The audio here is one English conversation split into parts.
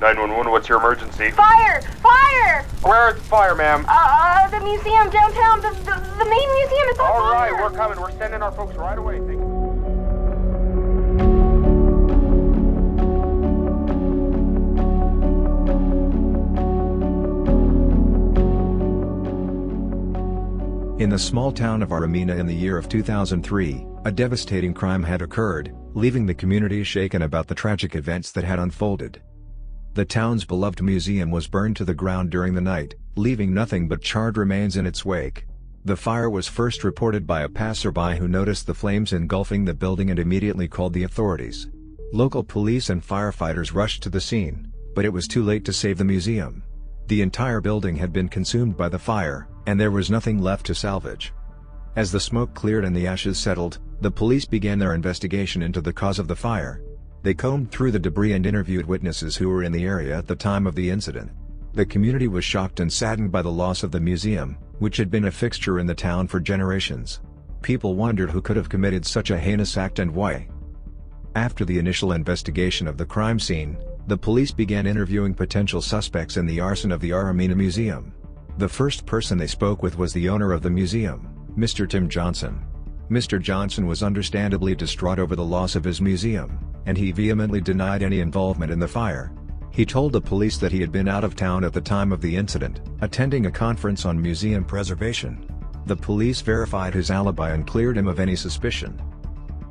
911, what's your emergency? Fire! Fire! Where is the fire, ma'am? The museum downtown, the main museum is on fire! Alright, we're coming. We're sending our folks right away. Thank you. In the small town of Armenia in the year of 2003, a devastating crime had occurred, leaving the community shaken about the tragic events that had unfolded. The town's beloved museum was burned to the ground during the night, leaving nothing but charred remains in its wake. The fire was first reported by a passerby who noticed the flames engulfing the building and immediately called the authorities. Local police and firefighters rushed to the scene, but it was too late to save the museum. The entire building had been consumed by the fire, and there was nothing left to salvage. As the smoke cleared and the ashes settled, the police began their investigation into the cause of the fire. They combed through the debris and interviewed witnesses who were in the area at the time of the incident. The community was shocked and saddened by the loss of the museum, which had been a fixture in the town for generations. People wondered who could have committed such a heinous act and why. After the initial investigation of the crime scene, the police began interviewing potential suspects in the arson of the Armenia Museum. The first person they spoke with was the owner of the museum, Mr. Tim Johnson. Mr. Johnson was understandably distraught over the loss of his museum, and he vehemently denied any involvement in the fire. He told the police that he had been out of town at the time of the incident, attending a conference on museum preservation. The police verified his alibi and cleared him of any suspicion.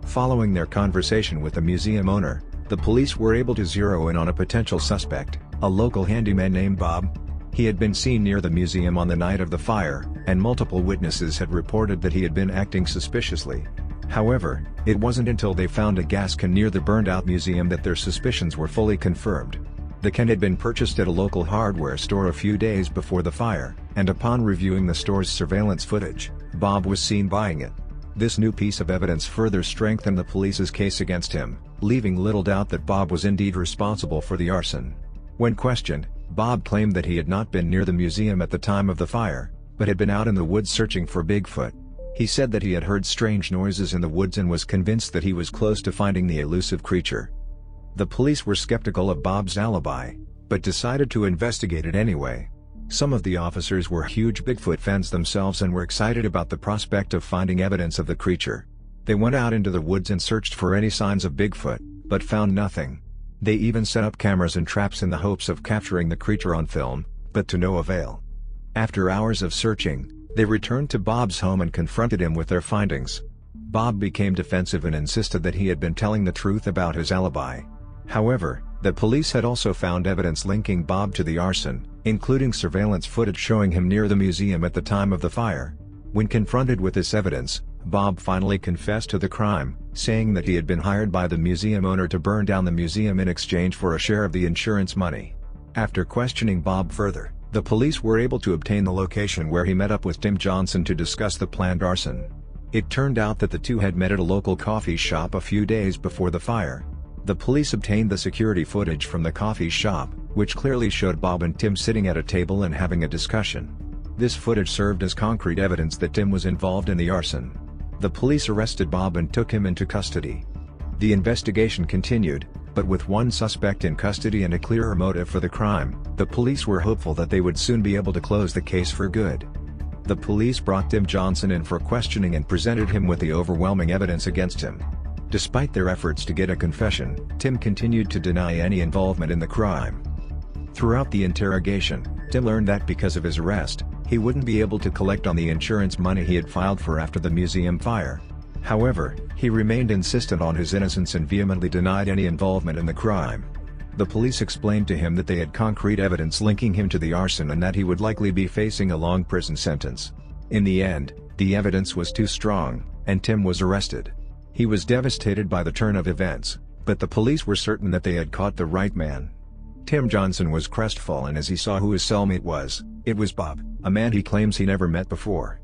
Following their conversation with the museum owner, the police were able to zero in on a potential suspect, a local handyman named Bob. He had been seen near the museum on the night of the fire, and multiple witnesses had reported that he had been acting suspiciously. However, it wasn't until they found a gas can near the burned-out museum that their suspicions were fully confirmed. The can had been purchased at a local hardware store a few days before the fire, and upon reviewing the store's surveillance footage, Bob was seen buying it. This new piece of evidence further strengthened the police's case against him, leaving little doubt that Bob was indeed responsible for the arson. When questioned, Bob claimed that he had not been near the museum at the time of the fire, but had been out in the woods searching for Bigfoot. He said that he had heard strange noises in the woods and was convinced that he was close to finding the elusive creature. The police were skeptical of Bob's alibi, but decided to investigate it anyway. Some of the officers were huge Bigfoot fans themselves and were excited about the prospect of finding evidence of the creature. They went out into the woods and searched for any signs of Bigfoot, but found nothing. They even set up cameras and traps in the hopes of capturing the creature on film, but to no avail. After hours of searching, they returned to Bob's home and confronted him with their findings. Bob became defensive and insisted that he had been telling the truth about his alibi. However, the police had also found evidence linking Bob to the arson, including surveillance footage showing him near the museum at the time of the fire. When confronted with this evidence, Bob finally confessed to the crime, saying that he had been hired by the museum owner to burn down the museum in exchange for a share of the insurance money. After questioning Bob further, the police were able to obtain the location where he met up with Tim Johnson to discuss the planned arson. It turned out that the two had met at a local coffee shop a few days before the fire. The police obtained the security footage from the coffee shop, which clearly showed Bob and Tim sitting at a table and having a discussion. This footage served as concrete evidence that Tim was involved in the arson. The police arrested Bob and took him into custody. The investigation continued, but with one suspect in custody and a clearer motive for the crime, the police were hopeful that they would soon be able to close the case for good. The police brought Tim Johnson in for questioning and presented him with the overwhelming evidence against him. Despite their efforts to get a confession, Tim continued to deny any involvement in the crime. Throughout the interrogation, Tim learned that because of his arrest, he wouldn't be able to collect on the insurance money he had filed for after the museum fire. However, he remained insistent on his innocence and vehemently denied any involvement in the crime. The police explained to him that they had concrete evidence linking him to the arson and that he would likely be facing a long prison sentence. In the end, the evidence was too strong, and Tim was arrested. He was devastated by the turn of events, but the police were certain that they had caught the right man. Tim Johnson was crestfallen as he saw who his cellmate was. It was Bob, a man he claims he never met before.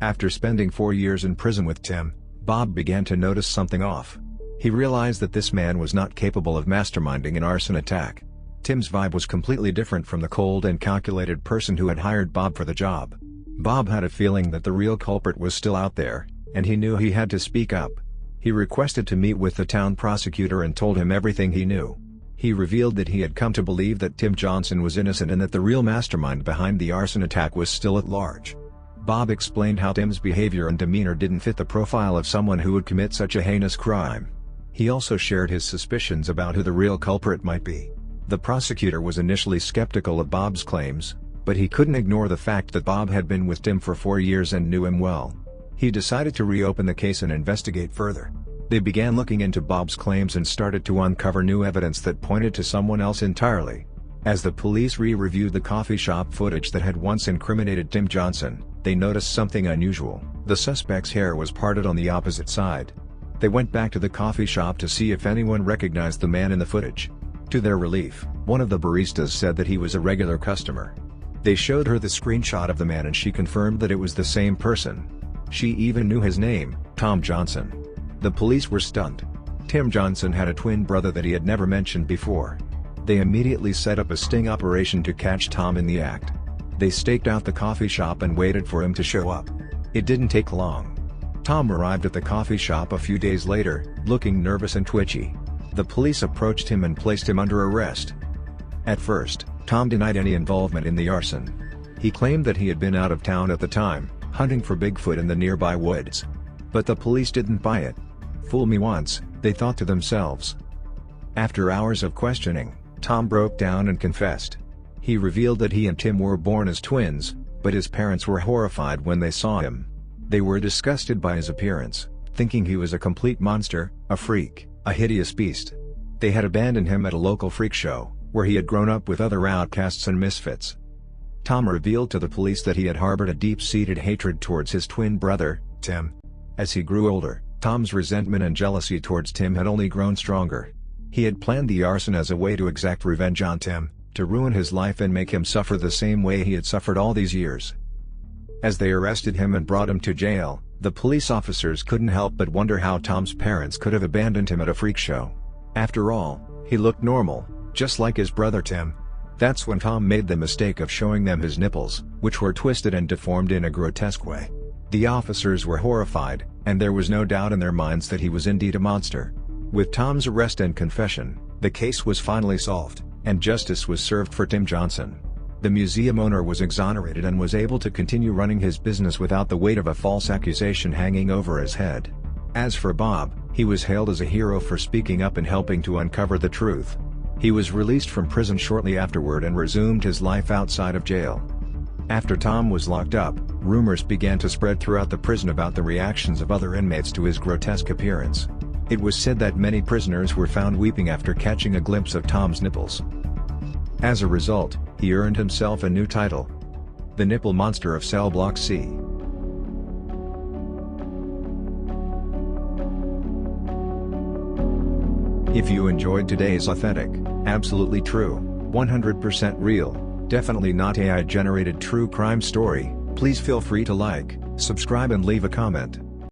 After spending 4 years in prison with Tim, Bob began to notice something off. He realized that this man was not capable of masterminding an arson attack. Tim's vibe was completely different from the cold and calculated person who had hired Bob for the job. Bob had a feeling that the real culprit was still out there, and he knew he had to speak up. He requested to meet with the town prosecutor and told him everything he knew. He revealed that he had come to believe that Tim Johnson was innocent and that the real mastermind behind the arson attack was still at large. Bob explained how Tim's behavior and demeanor didn't fit the profile of someone who would commit such a heinous crime. He also shared his suspicions about who the real culprit might be. The prosecutor was initially skeptical of Bob's claims, but he couldn't ignore the fact that Bob had been with Tim for 4 years and knew him well. He decided to reopen the case and investigate further. They began looking into Bob's claims and started to uncover new evidence that pointed to someone else entirely. As the police re-reviewed the coffee shop footage that had once incriminated Tim Johnson, they noticed something unusual. The suspect's hair was parted on the opposite side. They went back to the coffee shop to see if anyone recognized the man in the footage. To their relief, one of the baristas said that he was a regular customer. They showed her the screenshot of the man and she confirmed that it was the same person. She even knew his name, Tom Johnson. The police were stunned. Tim Johnson had a twin brother that he had never mentioned before. They immediately set up a sting operation to catch Tom in the act. They staked out the coffee shop and waited for him to show up. It didn't take long. Tom arrived at the coffee shop a few days later, looking nervous and twitchy. The police approached him and placed him under arrest. At first, Tom denied any involvement in the arson. He claimed that he had been out of town at the time, hunting for Bigfoot in the nearby woods. But the police didn't buy it. "Fool me once," they thought to themselves. After hours of questioning, Tom broke down and confessed. He revealed that he and Tim were born as twins, but his parents were horrified when they saw him. They were disgusted by his appearance, thinking he was a complete monster, a freak, a hideous beast. They had abandoned him at a local freak show, where he had grown up with other outcasts and misfits. Tom revealed to the police that he had harbored a deep-seated hatred towards his twin brother, Tim. As he grew older, Tom's resentment and jealousy towards Tim had only grown stronger. He had planned the arson as a way to exact revenge on Tim, to ruin his life and make him suffer the same way he had suffered all these years. As they arrested him and brought him to jail, the police officers couldn't help but wonder how Tom's parents could have abandoned him at a freak show. After all, he looked normal, just like his brother Tim. That's when Tom made the mistake of showing them his nipples, which were twisted and deformed in a grotesque way. The officers were horrified, and there was no doubt in their minds that he was indeed a monster. With Tom's arrest and confession, the case was finally solved, and justice was served for Tim Johnson. The museum owner was exonerated and was able to continue running his business without the weight of a false accusation hanging over his head. As for Bob, he was hailed as a hero for speaking up and helping to uncover the truth. He was released from prison shortly afterward and resumed his life outside of jail. After Tom was locked up, rumors began to spread throughout the prison about the reactions of other inmates to his grotesque appearance. It was said that many prisoners were found weeping after catching a glimpse of Tom's nipples. As a result, he earned himself a new title: the Nipple Monster of Cell Block C. If you enjoyed today's authentic, absolutely true, 100% real, definitely not AI-generated true crime story, please feel free to like, subscribe and leave a comment.